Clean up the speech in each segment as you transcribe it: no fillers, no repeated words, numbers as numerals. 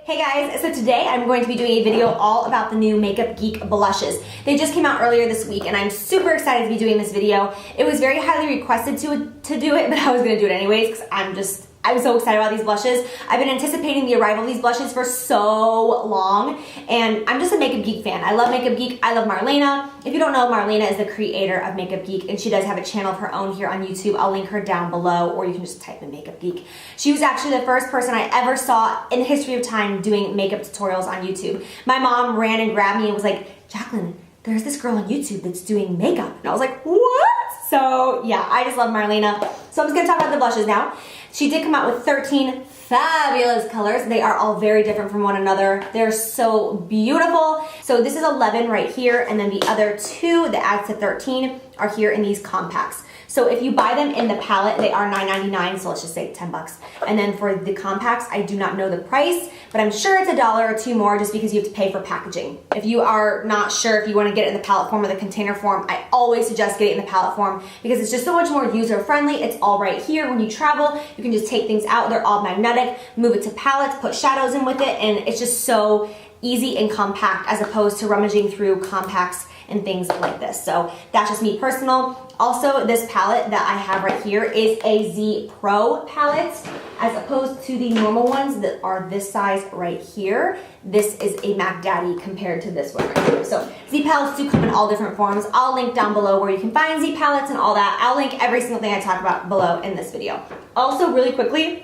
Hey guys, so today I'm going to be doing a video all about the new Makeup Geek blushes. They just came out earlier this week and I'm super excited to be doing this video. It was very highly requested to do it, but I was going to do it anyways because I'm so excited about these blushes. I've been anticipating the arrival of these blushes for so long, and I'm just a Makeup Geek fan. I love Makeup Geek. I love Marlena. If you don't know, Marlena is the creator of Makeup Geek, and she does have a channel of her own here on YouTube. I'll link her down below, or you can just type in Makeup Geek. She was actually the first person I ever saw in the history of time doing makeup tutorials on YouTube. My mom ran and grabbed me and was like, Jacqueline, there's this girl on YouTube that's doing makeup. And I was like, what? So yeah, I just love Marlena. So I'm just gonna talk about the blushes now. She did come out with 13 fabulous colors. They are all very different from one another. They're so beautiful. So this is 11 right here, and then the other two that adds to 13 are here in these compacts. So if you buy them in the palette, they are $9.99, so let's just say 10 bucks. And then for the compacts, I do not know the price, but I'm sure it's $1 or $2 more just because you have to pay for packaging. If you are not sure if you want to get it in the palette form or the container form, I always suggest getting it in the palette form because it's just so much more user-friendly. It's all right here. When you travel, you can just take things out. They're all magnetic, move it to palettes, put shadows in with it, and it's just so easy and compact as opposed to rummaging through compacts and things like this. So that's just me personal. Also, this palette that I have right here is a Z Pro palette as opposed to the normal ones that are this size right here. This is a Mac Daddy compared to this one right here. So Z palettes do come in all different forms. I'll link down below where you can find Z palettes and all that. I'll link every single thing I talk about below in this video. Also, really quickly,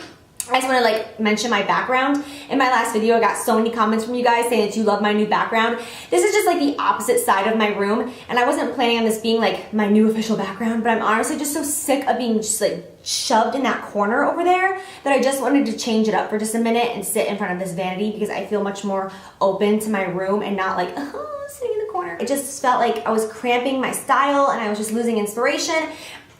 I just want to mention my background. In my last video, I got so many comments from you guys saying that you love my new background. This is just the opposite side of my room, and I wasn't planning on this being my new official background, but I'm honestly just so sick of being just shoved in that corner over there that I just wanted to change it up for just a minute and sit in front of this vanity because I feel much more open to my room and not sitting in the corner. It just felt like I was cramping my style and I was just losing inspiration,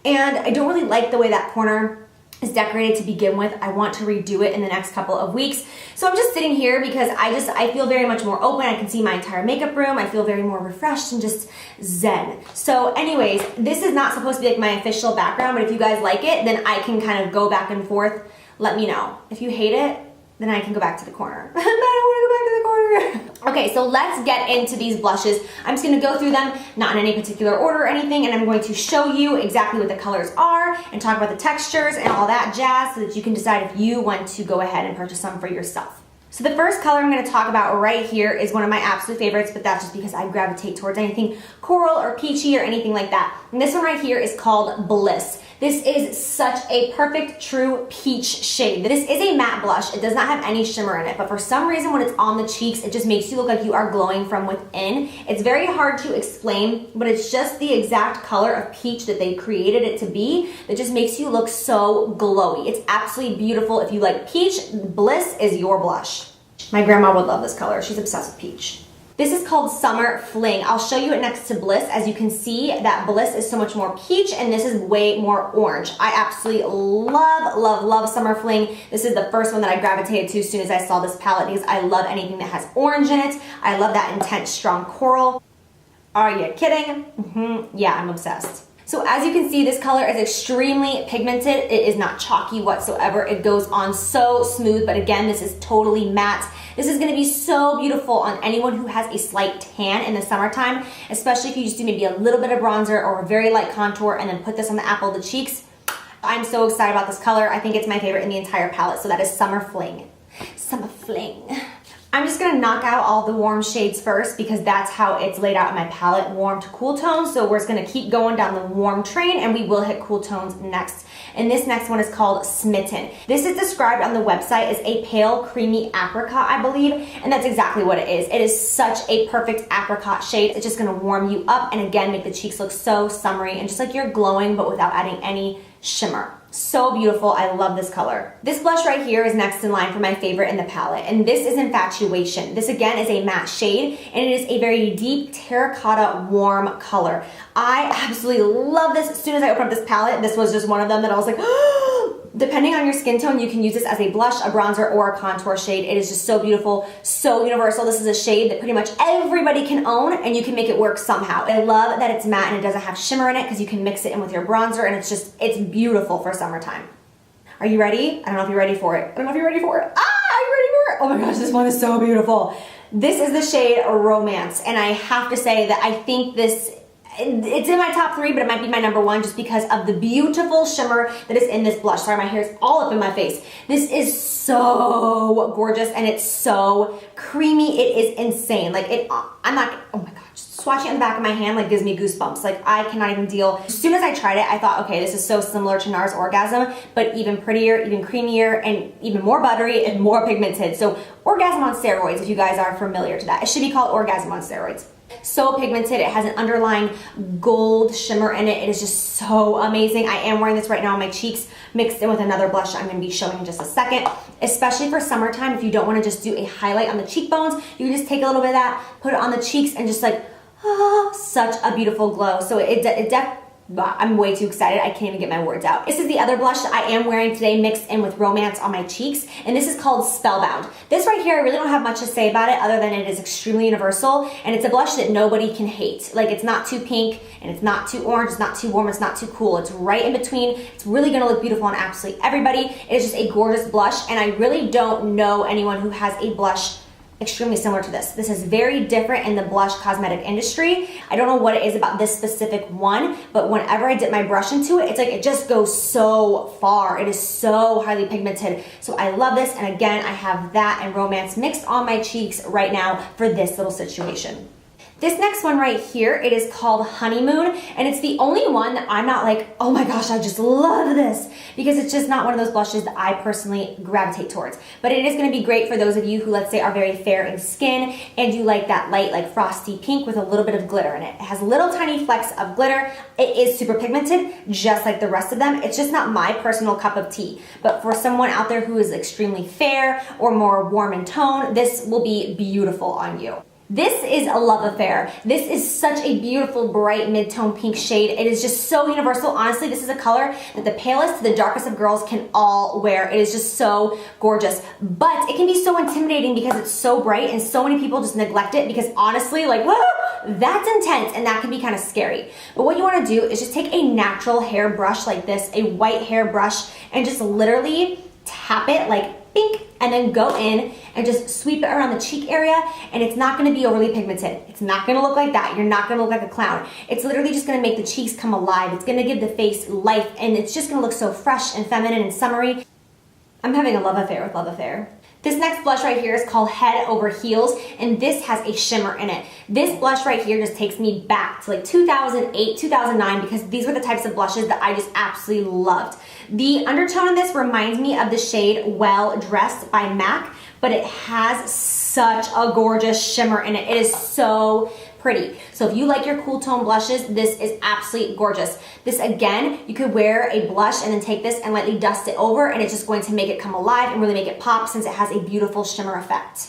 and I don't really like the way that corner is decorated to begin with. I want to redo it in the next couple of weeks. So I'm just sitting here because I feel very much more open. I can see my entire makeup room. I feel very more refreshed and just zen. So anyways, this is not supposed to be my official background, but if you guys like it, then I can kind of go back and forth. Let me know. If you hate it, then I can go back to the corner. I don't want to go back to the corner. Okay, so let's get into these blushes. I'm just gonna go through them, not in any particular order or anything, and I'm going to show you exactly what the colors are and talk about the textures and all that jazz so that you can decide if you want to go ahead and purchase some for yourself. So the first color I'm going to talk about right here is one of my absolute favorites, but that's just because I gravitate towards anything coral or peachy or anything like that. And this one right here is called Bliss. This is such a perfect, true peach shade. This is a matte blush. It does not have any shimmer in it, but for some reason when it's on the cheeks, it just makes you look like you are glowing from within. It's very hard to explain, but it's just the exact color of peach that they created it to be that just makes you look so glowy. It's absolutely beautiful. If you like peach, Bliss is your blush. My grandma would love this color. She's obsessed with peach. This is called Summer Fling. I'll show you it next to Bliss. As you can see, that Bliss is so much more peach and this is way more orange. I absolutely love, love, love Summer Fling. This is the first one that I gravitated to as soon as I saw this palette because I love anything that has orange in it. I love that intense, strong coral. Are you kidding? Yeah, I'm obsessed. So as you can see, this color is extremely pigmented. It is not chalky whatsoever. It goes on so smooth, but again, this is totally matte. This is gonna be so beautiful on anyone who has a slight tan in the summertime, especially if you just do maybe a little bit of bronzer or a very light contour and then put this on the apple of the cheeks. I'm so excited about this color. I think it's my favorite in the entire palette, so that is Summer Fling. Summer Fling. I'm just gonna knock out all the warm shades first because that's how it's laid out in my palette, warm to cool tones. So we're just gonna keep going down the warm train and we will hit cool tones next. And this next one is called Smitten. This is described on the website as a pale, creamy apricot, I believe, and that's exactly what it is. It is such a perfect apricot shade. It's just gonna warm you up and again, make the cheeks look so summery and just like you're glowing, but without adding any shimmer. So beautiful. I love this color. This blush right here is next in line for my favorite in the palette, and this is Infatuation. This again is a matte shade, and it is a very deep terracotta warm color. I absolutely love this. As soon as I opened up this palette, this was just one of them that I was like, depending on your skin tone, you can use this as a blush, a bronzer, or a contour shade. It is just so beautiful, so universal. This is a shade that pretty much everybody can own, and you can make it work somehow. I love that it's matte and it doesn't have shimmer in it because you can mix it in with your bronzer, and it's beautiful for summertime. Are you ready? I don't know if you're ready for it. I don't know if you're ready for it. Ah, are you ready for it? here. Oh my gosh, this one is so beautiful. This is the shade Romance, and I have to say that I think this, it's in my top 3, but it might be my number 1 just because of the beautiful shimmer that is in this blush. Sorry, my hair is all up in my face. This is so gorgeous, and it's so creamy. It is insane. Like, I'm not, oh my God, just swatching it on the back of my hand like gives me goosebumps. Like, I cannot even deal. As soon as I tried it, I thought, okay, this is so similar to NARS Orgasm, but even prettier, even creamier, and even more buttery and more pigmented. So Orgasm on steroids, if you guys are familiar to that. It should be called Orgasm on steroids. So pigmented. It has an underlying gold shimmer in it. It is just so amazing. I am wearing this right now on my cheeks, mixed in with another blush I'm going to be showing in just a second. Especially for summertime, if you don't want to just do a highlight on the cheekbones, you can just take a little bit of that, put it on the cheeks, and just like, oh, such a beautiful glow. So I'm way too excited. I can't even get my words out. This is the other blush that I am wearing today, mixed in with Romance on my cheeks, and this is called Spellbound. This right here, I really don't have much to say about it other than it is extremely universal, and it's a blush that nobody can hate. Like, it's not too pink, and it's not too orange, it's not too warm, it's not too cool. It's right in between. It's really gonna look beautiful on absolutely everybody. It is just a gorgeous blush, and I really don't know anyone who has a blush extremely similar to this. This is very different in the blush cosmetic industry. I don't know what it is about this specific one, but whenever I dip my brush into it, it's like it just goes so far. It is so highly pigmented. So I love this, and again, I have that and Romance mixed on my cheeks right now for this little situation. This next one right here, it is called Honeymoon, and it's the only one that I'm not like, oh my gosh, I just love this, because it's just not one of those blushes that I personally gravitate towards. But it is gonna be great for those of you who, let's say, are very fair in skin and you like that light, like frosty pink with a little bit of glitter in it. It has little tiny flecks of glitter. It is super pigmented, just like the rest of them. It's just not my personal cup of tea. But for someone out there who is extremely fair or more warm in tone, this will be beautiful on you. This is a love affair. This is such a beautiful, bright, mid-tone pink shade. It is just so universal. Honestly, this is a color that the palest to the darkest of girls can all wear. It is just so gorgeous. But it can be so intimidating because it's so bright, and so many people just neglect it because honestly, like, whoa, that's intense, and that can be kind of scary. But what you want to do is just take a natural hair brush like this, a white hair brush, and just literally tap it like bink, and then go in and just sweep it around the cheek area, and it's not gonna be overly pigmented. It's not gonna look like that. You're not gonna look like a clown. It's literally just gonna make the cheeks come alive. It's gonna give the face life, and it's just gonna look so fresh and feminine and summery. I'm having a love affair with Love Affair. This next blush right here is called Head Over Heels, and this has a shimmer in it. This blush right here just takes me back to like 2008, 2009, because these were the types of blushes that I just absolutely loved. The undertone in this reminds me of the shade Well Dressed by MAC, but it has such a gorgeous shimmer in it. It is so pretty. So if you like your cool tone blushes, this is absolutely gorgeous. This, again, you could wear a blush and then take this and lightly dust it over, and it's just going to make it come alive and really make it pop, since it has a beautiful shimmer effect.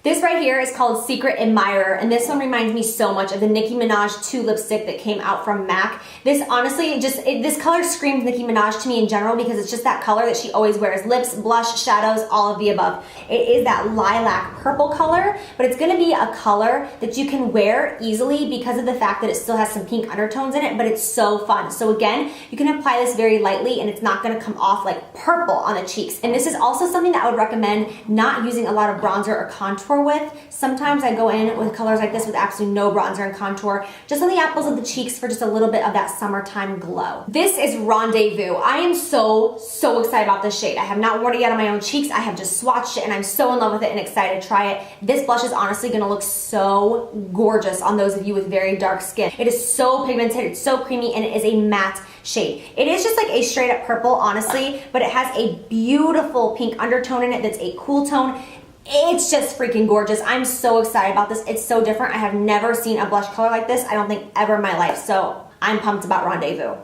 This right here is called Secret Admirer, and this one reminds me so much of the Nicki Minaj 2 lipstick that came out from MAC. This honestly, this color screams Nicki Minaj to me in general, because it's just that color that she always wears. Lips, blush, shadows, all of the above. It is that lilac purple color, but it's gonna be a color that you can wear easily because of the fact that it still has some pink undertones in it, but it's so fun. So again, you can apply this very lightly, and it's not gonna come off like purple on the cheeks. And this is also something that I would recommend not using a lot of bronzer or contour with. Sometimes I go in with colors like this with absolutely no bronzer and contour, just on the apples of the cheeks for just a little bit of that summertime glow. This is Rendezvous. I am so excited about this shade. I have not worn it yet on my own cheeks. I have just swatched it, and I'm so in love with it and excited to try it. This blush is honestly gonna look so gorgeous on those of you with very dark skin. It is so pigmented, it's so creamy, and it is a matte shade. It is just like a straight up purple, honestly, but it has a beautiful pink undertone in it that's a cool tone. It's just freaking gorgeous. I'm so excited about this. It's so different. I have never seen a blush color like this, I don't think ever in my life, so I'm pumped about Rendezvous.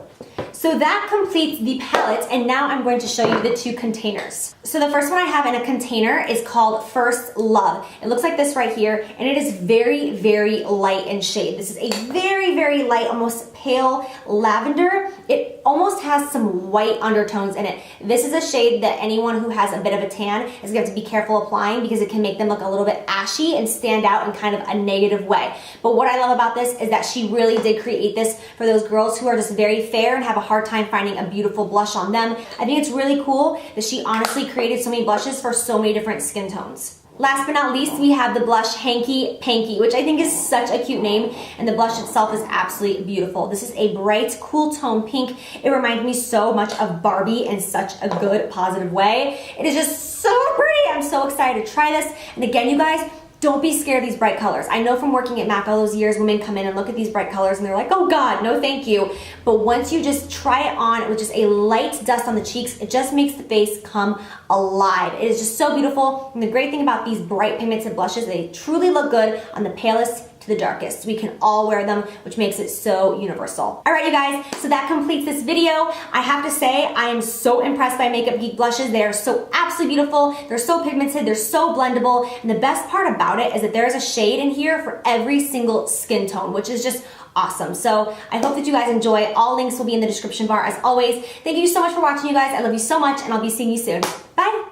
So that completes the palette, and now I'm going to show you the 2 containers. So the first one I have in a container is called First Love. It looks like this right here, and it is very light in shade. This is a very light, almost pale lavender. It almost has some white undertones in it. This is a shade that anyone who has a bit of a tan is going to have to be careful applying, because it can make them look a little bit ashy and stand out in kind of a negative way. But what I love about this is that she really did create this for those girls who are just very fair and have a hard time finding a beautiful blush on them. I think it's really cool that she honestly created so many blushes for so many different skin tones. Last but not least, we have the blush Hanky Panky, which I think is such a cute name, and the blush itself is absolutely beautiful. This is a bright, cool tone pink. It reminds me so much of Barbie in such a good, positive way. It is just so pretty. I'm so excited to try this. And again, you guys, don't be scared of these bright colors. I know from working at MAC all those years, women come in and look at these bright colors and they're like, oh God, no thank you. But once you just try it on with just a light dust on the cheeks, it just makes the face come alive. It is just so beautiful. And the great thing about these bright pigmented blushes, they truly look good on the palest to the darkest. We can all wear them, which makes it so universal. All right, you guys, so that completes this video. I have to say, I am so impressed by Makeup Geek blushes. They are so absolutely beautiful. They're so pigmented, they're so blendable. And the best part about it is that there's a shade in here for every single skin tone, which is just awesome. So I hope that you guys enjoy. All links will be in the description bar as always. Thank you so much for watching, you guys. I love you so much, and I'll be seeing you soon. Bye.